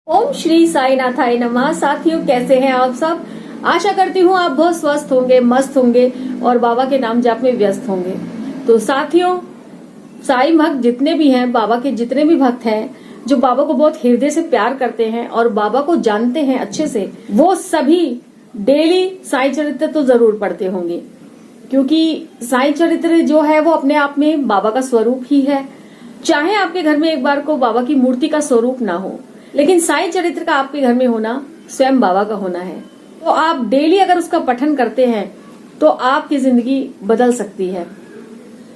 ओम श्री साई नाथाय नमः। साथियों, कैसे हैं आप सब? आशा करती हूँ आप बहुत स्वस्थ होंगे, मस्त होंगे और बाबा के नाम जाप में व्यस्त होंगे। तो साथियों, साई भक्त जितने भी हैं, बाबा के जितने भी भक्त हैं जो बाबा को बहुत हृदय से प्यार करते हैं और बाबा को जानते हैं अच्छे से, वो सभी डेली साई चरित्र तो जरूर पढ़ते होंगे, क्योंकि साई चरित्र जो है वो अपने आप में बाबा का स्वरूप ही है। चाहे आपके घर में एक बार को बाबा की मूर्ति का स्वरूप ना हो, लेकिन साई चरित्र का आपके घर में होना स्वयं बाबा का होना है। तो आप डेली अगर उसका पठन करते हैं तो आपकी जिंदगी बदल सकती है।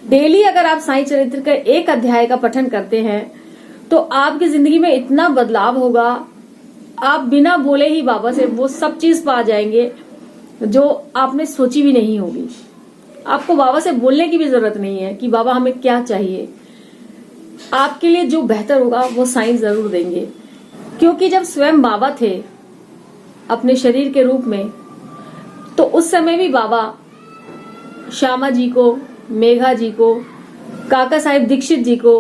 डेली अगर आप साई चरित्र का एक अध्याय का पठन करते हैं तो आपकी जिंदगी में इतना बदलाव होगा, आप बिना बोले ही बाबा से वो सब चीज पा जाएंगे जो आपने सोची भी नहीं होगी। आपको बाबा से बोलने की भी जरूरत नहीं है कि बाबा हमें क्या चाहिए। आपके लिए जो बेहतर होगा वो साईं जरूर देंगे, क्योंकि जब स्वयं बाबा थे अपने शरीर के रूप में, तो उस समय भी बाबा श्यामा जी को, मेघा जी को, काका साहिब दीक्षित जी को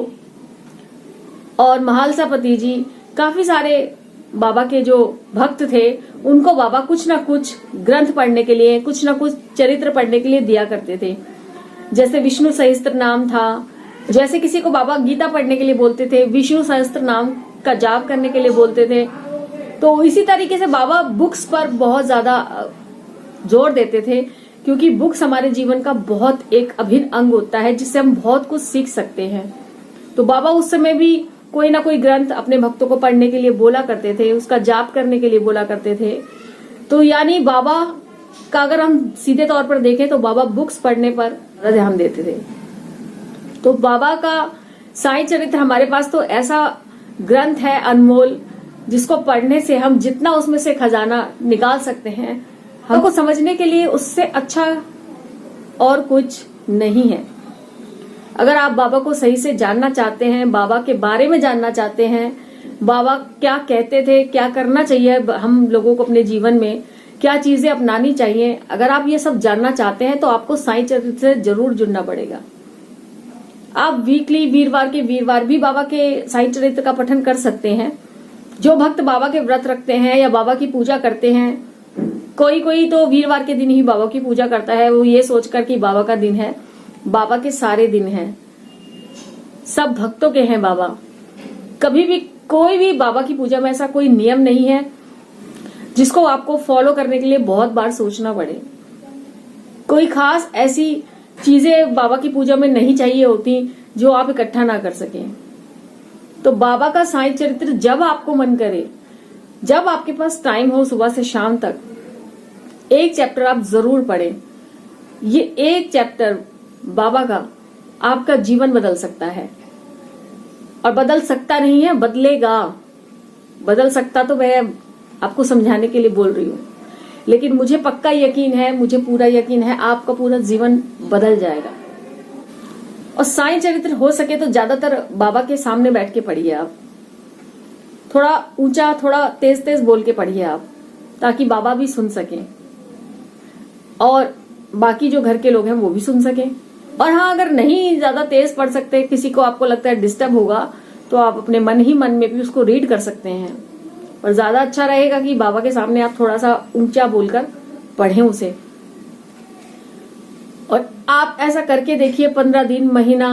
और महालसापति जी, काफी सारे बाबा के जो भक्त थे, उनको बाबा कुछ ना कुछ ग्रंथ पढ़ने के लिए, कुछ ना कुछ चरित्र पढ़ने के लिए दिया करते थे। जैसे विष्णु सहस्त्र नाम था, जैसे किसी को बाबा गीता पढ़ने के लिए बोलते थे, विष्णु सहस्त्र नाम का जाप करने के लिए बोलते थे। तो इसी तरीके से बाबा बुक्स पर बहुत ज्यादा जोर देते थे, क्योंकि बुक्स हमारे जीवन का बहुत एक अभिन्न अंग होता है जिससे हम बहुत कुछ सीख सकते हैं। तो बाबा उस समय भी कोई ना कोई ग्रंथ अपने भक्तों को पढ़ने के लिए बोला करते थे, उसका जाप करने के लिए बोला करते थे। तो यानी बाबा का अगर हम सीधे तौर पर देखें तो बाबा बुक्स पढ़ने पर ध्यान देते थे। तो बाबा का साई चरित्र हमारे पास तो ऐसा ग्रंथ है अनमोल, जिसको पढ़ने से हम जितना उसमें से खजाना निकाल सकते हैं, हमको समझने के लिए उससे अच्छा और कुछ नहीं है। अगर आप बाबा को सही से जानना चाहते हैं, बाबा के बारे में जानना चाहते हैं, बाबा क्या कहते थे, क्या करना चाहिए हम लोगों को अपने जीवन में, क्या चीजें अपनानी चाहिए, अगर आप ये सब जानना चाहते हैं तो आपको साई चरित्र से जरूर जुड़ना पड़ेगा। आप वीकली वीरवार के वीरवार भी बाबा के साई चरित्र का पठन कर सकते हैं। जो भक्त बाबा के व्रत रखते हैं या बाबा की पूजा करते हैं, कोई कोई तो वीरवार के दिन ही बाबा की पूजा करता है, वो ये सोचकर कि बाबा का दिन है। बाबा के सारे दिन हैं, सब भक्तों के हैं बाबा। कभी भी कोई भी बाबा की पूजा में ऐसा कोई नियम नहीं है जिसको आपको फॉलो करने के लिए बहुत बार सोचना पड़े। कोई खास ऐसी चीजें बाबा की पूजा में नहीं चाहिए होती जो आप इकट्ठा ना कर सकें। तो बाबा का साई चरित्र जब आपको मन करे, जब आपके पास टाइम हो, सुबह से शाम तक एक चैप्टर आप जरूर पढ़ें। ये एक चैप्टर बाबा का आपका जीवन बदल सकता है, और बदल सकता नहीं है, बदलेगा। बदल सकता तो मैं आपको समझाने के लिए बोल रही हूं, लेकिन मुझे पक्का यकीन है, मुझे पूरा यकीन है आपका पूरा जीवन बदल जाएगा। और साई चरित्र हो सके तो ज्यादातर बाबा के सामने बैठ के पढ़िए आप, थोड़ा ऊंचा, थोड़ा तेज तेज बोल के पढ़िए आप, ताकि बाबा भी सुन सकें और बाकी जो घर के लोग हैं वो भी सुन सकें। और हाँ, अगर नहीं ज्यादा तेज पढ़ सकते, किसी को आपको लगता है डिस्टर्ब होगा, तो आप अपने मन ही मन में भी उसको रीड कर सकते हैं। और ज्यादा अच्छा रहेगा कि बाबा के सामने आप थोड़ा सा ऊंचा बोलकर पढ़ें उसे। और आप ऐसा करके देखिए, 15 दिन, महीना,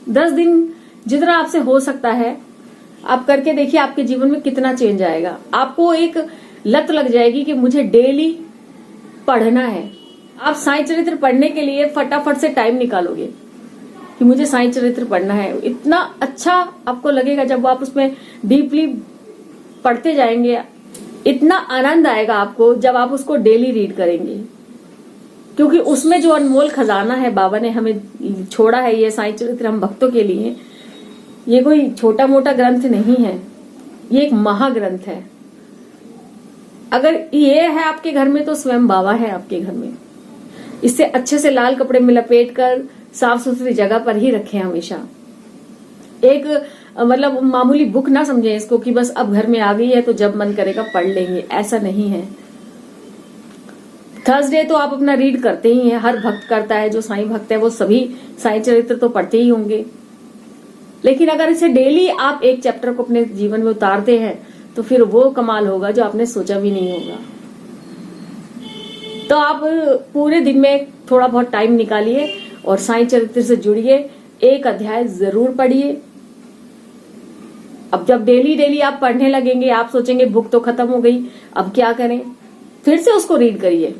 10 दिन, जितना आपसे हो सकता है आप करके देखिए, आपके जीवन में कितना चेंज आएगा। आपको एक लत लग जाएगी कि मुझे डेली पढ़ना है। आप साई चरित्र पढ़ने के लिए फटाफट से टाइम निकालोगे कि मुझे साई चरित्र पढ़ना है। इतना अच्छा आपको लगेगा जब आप उसमें डीपली पढ़ते जाएंगे। इतना आनंद आएगा आपको जब आप उसको डेली रीड करेंगे, क्योंकि उसमें जो अनमोल खजाना है बाबा ने हमें छोड़ा है, ये साई चरित्र हम भक्तों के लिए, ये कोई छोटा मोटा ग्रंथ नहीं है, ये एक महाग्रंथ है। अगर ये है आपके घर में तो स्वयं बाबा है आपके घर में। इससे अच्छे से लाल कपड़े में लपेट कर साफ सुथरी जगह पर ही रखें हमेशा। एक मतलब मामूली बुक ना समझें इसको कि बस अब घर में आ गई है तो जब मन करेगा पढ़ लेंगे, ऐसा नहीं है। थर्सडे तो आप अपना रीड करते ही हैं, हर भक्त करता है, जो साईं भक्त है वो सभी साई चरित्र तो पढ़ते ही होंगे। लेकिन अगर इसे डेली आप एक चैप्टर को अपने जीवन में उतारते हैं तो फिर वो कमाल होगा जो आपने सोचा भी नहीं होगा। तो आप पूरे दिन में थोड़ा बहुत टाइम निकालिए और साईं चरित्र से जुड़िए, एक अध्याय जरूर पढ़िए। अब जब डेली आप पढ़ने लगेंगे, आप सोचेंगे बुक तो खत्म हो गई, अब क्या करें, फिर से उसको रीड करिए,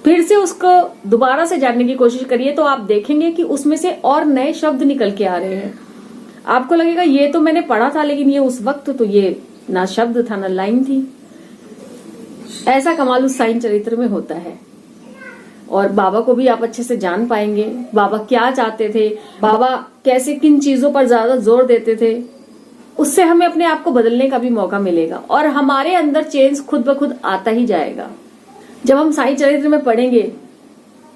फिर से उसको दोबारा से जानने की कोशिश करिए। तो आप देखेंगे कि उसमें से और नए शब्द निकल के आ रहे हैं। आपको लगेगा ये तो मैंने पढ़ा था, लेकिन ये उस वक्त तो ये ना शब्द था ना लाइन थी। ऐसा कमाल उस साईं चरित्र में होता है। और बाबा को भी आप अच्छे से जान पाएंगे, बाबा क्या चाहते थे, बाबा कैसे किन चीजों पर ज्यादा जोर देते थे। उससे हमें अपने आप को बदलने का भी मौका मिलेगा और हमारे अंदर चेंज खुद ब खुद आता ही जाएगा। जब हम साईं चरित्र में पढ़ेंगे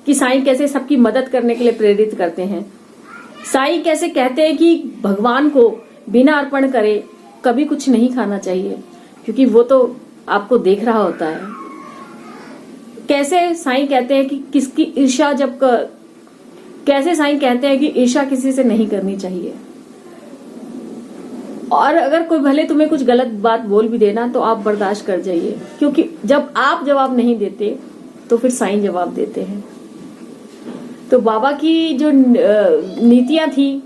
कि साईं कैसे सबकी मदद करने के लिए प्रेरित करते हैं, साईं कैसे कहते हैं कि भगवान को बिना अर्पण करे कभी कुछ नहीं खाना चाहिए, क्योंकि वो तो आपको देख रहा होता है। कैसे साईं कहते हैं कि किसकी ईर्ष्या कैसे साईं कहते हैं कि ईर्ष्या किसी से नहीं करनी चाहिए। और अगर कोई भले तुम्हें कुछ गलत बात बोल भी देना तो आप बर्दाश्त कर जाइए, क्योंकि जब आप जवाब नहीं देते तो फिर साईं जवाब देते हैं। तो बाबा की जो नीतियां थी,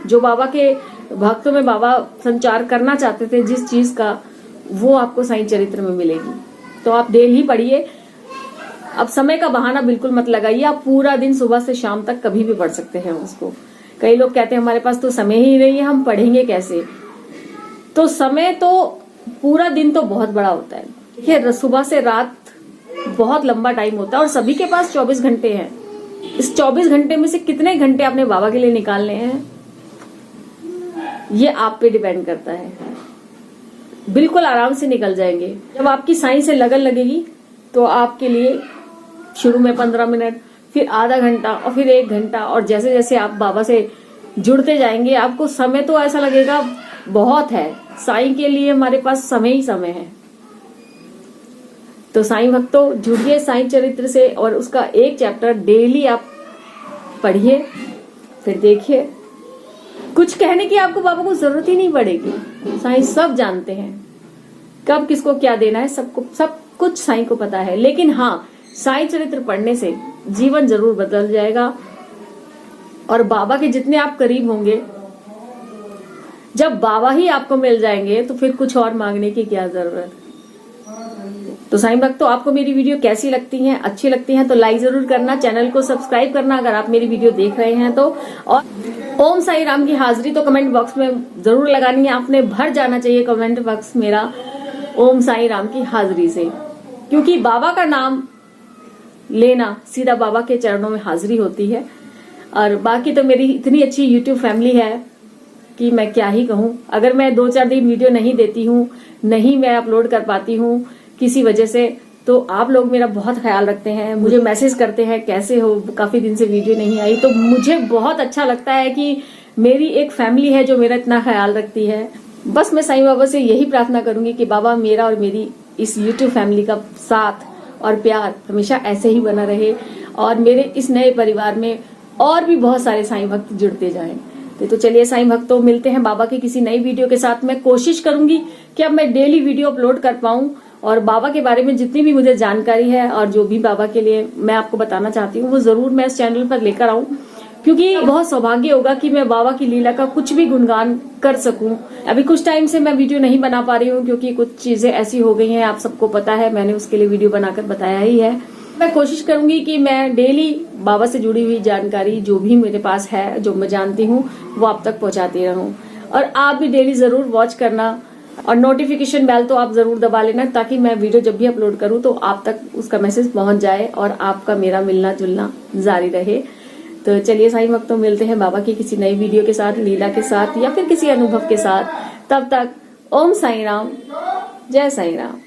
जो बाबा के भक्तों में बाबा संचार करना चाहते थे जिस चीज का, वो आपको साईं चरित्र में मिलेगी। तो आप डेली पढ़िए। अब समय का बहाना बिल्कुल मत लगाइए, आप पूरा दिन सुबह से शाम तक कभी भी पढ़ सकते हैं उसको। कई लोग कहते हैं हमारे पास तो समय ही नहीं है, हम पढ़ेंगे कैसे। तो समय तो पूरा दिन तो बहुत बड़ा होता है। देखिए, सुबह से रात बहुत लंबा टाइम होता है और सभी के पास 24 घंटे हैं। इस 24 घंटे में से कितने घंटे आपने बाबा के लिए निकालने हैं, ये आप पे डिपेंड करता है। बिल्कुल आराम से निकल जाएंगे। जब आपकी साईं से लगन लगेगी तो आपके लिए शुरू में 15 मिनट, फिर आधा घंटा और फिर 1 घंटा, और जैसे जैसे आप बाबा से जुड़ते जाएंगे आपको समय तो ऐसा लगेगा बहुत है। साईं के लिए हमारे पास समय ही समय है। तो साईं भक्तों, जुड़िए साईं चरित्र से और उसका एक चैप्टर डेली आप पढ़िए, फिर देखिए। कुछ कहने की आपको बाबा को जरूरत ही नहीं पड़ेगी। साईं सब जानते हैं कब किसको क्या देना है, सब कुछ साईं को पता है। लेकिन हाँ, साईं चरित्र पढ़ने से जीवन जरूर बदल जाएगा और बाबा के जितने आप करीब होंगे, जब बाबा ही आपको मिल जाएंगे तो फिर कुछ और मांगने की क्या जरूरत। तो साईं भक्तों, आपको मेरी वीडियो कैसी लगती हैं? अच्छी लगती हैं तो लाइक जरूर करना, चैनल को सब्सक्राइब करना अगर आप मेरी वीडियो देख रहे हैं तो। और ओम साईं राम की हाजिरी तो कमेंट बॉक्स में जरूर लगानी है आपने। भर जाना चाहिए कमेंट बॉक्स मेरा ओम साईं राम की हाजिरी से, क्योंकि बाबा का नाम लेना सीधा बाबा के चरणों में हाजिरी होती है। और बाकी तो मेरी इतनी अच्छी YouTube फैमिली है कि मैं क्या ही कहूँ। अगर मैं 2-4 दिन वीडियो नहीं देती हूँ, नहीं मैं अपलोड कर पाती हूँ किसी वजह से, तो आप लोग मेरा बहुत ख्याल रखते हैं, मुझे मैसेज करते हैं कैसे हो, काफी दिन से वीडियो नहीं आई। तो मुझे बहुत अच्छा लगता है कि मेरी एक फैमिली है जो मेरा इतना ख्याल रखती है। बस मैं साईं बाबा से यही प्रार्थना करूंगी कि बाबा मेरा और मेरी इस YouTube फैमिली का साथ और प्यार हमेशा ऐसे ही बना रहे और मेरे इस नए परिवार में और भी बहुत सारे साईं भक्त जुड़ते जाएं। तो चलिए साईं भक्तों, मिलते हैं बाबा की किसी नई वीडियो के साथ। मैं कोशिश करूंगी कि अब मैं डेली वीडियो अपलोड कर पाऊं और बाबा के बारे में जितनी भी मुझे जानकारी है और जो भी बाबा के लिए मैं आपको बताना चाहती हूँ वो जरूर मैं इस चैनल पर लेकर आऊं, क्योंकि बहुत सौभाग्य होगा कि मैं बाबा की लीला का कुछ भी गुणगान कर सकूं। अभी कुछ टाइम से मैं वीडियो नहीं बना पा रही हूँ क्योंकि कुछ चीजें ऐसी हो गई हैं, आप सबको पता है, मैंने उसके लिए वीडियो बनाकर बताया ही है। मैं कोशिश करूंगी कि मैं डेली बाबा से जुड़ी हुई जानकारी जो भी मेरे पास है, जो मैं जानती हूँ, वो आप तक पहुंचाती रहूं। और आप भी डेली जरूर वॉच करना और नोटिफिकेशन बेल तो आप जरूर दबा लेना, ताकि मैं वीडियो जब भी अपलोड करूं तो आप तक उसका मैसेज पहुंच जाए और आपका मेरा मिलना जुलना जारी रहे। तो चलिए साईं भक्तों, मिलते हैं बाबा की किसी नई वीडियो के साथ, लीला के साथ या फिर किसी अनुभव के साथ। तब तक ओम साईं राम, जय साईं राम।